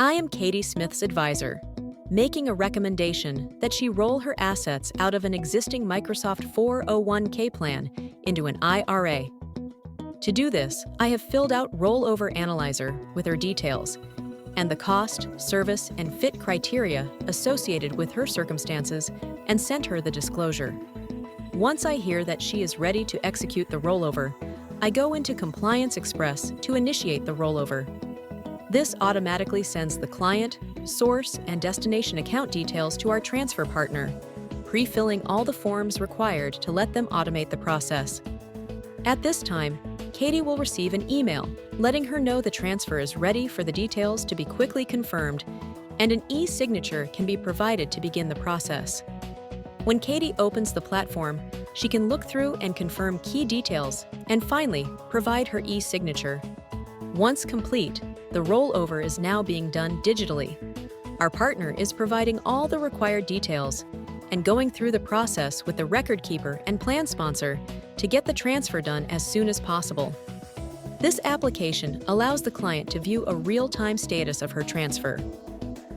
I am Katie Smith's advisor, making a recommendation that she roll her assets out of an existing Microsoft 401k plan into an IRA. To do this, I have filled out RolloverAnalyzer with her details and the cost, service, and fit criteria associated with her circumstances and sent her the disclosure. Once I hear that she is ready to execute the rollover, I go into Compliance Express to initiate the rollover. This automatically sends the client, source, and destination account details to our transfer partner, pre-filling all the forms required to let them automate the process. At this time, Katie will receive an email letting her know the transfer is ready for the details to be quickly confirmed, and an e-signature can be provided to begin the process. When Katie opens the platform, she can look through and confirm key details, and finally, provide her e-signature. Once complete, the rollover is now being done digitally. Our partner is providing all the required details and going through the process with the record keeper and plan sponsor to get the transfer done as soon as possible. This application allows the client to view a real-time status of her transfer.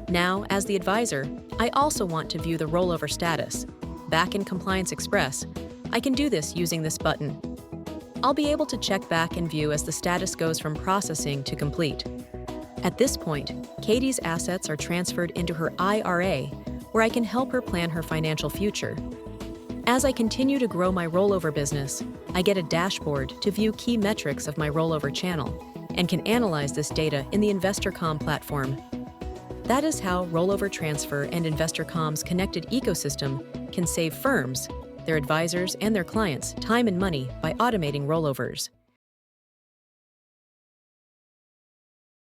Now, as the advisor, I also want to view the rollover status. Back in Compliance Express, I can do this using this button. I'll be able to check back and view as the status goes from processing to complete. At this point, Katie's assets are transferred into her IRA, where I can help her plan her financial future. As I continue to grow my rollover business, I get a dashboard to view key metrics of my rollover channel and can analyze this data in the InvestorCOM platform. That is how RolloverTransfer and InvestorCOM's connected ecosystem can save firms, their advisors, and their clients time and money by automating rollovers.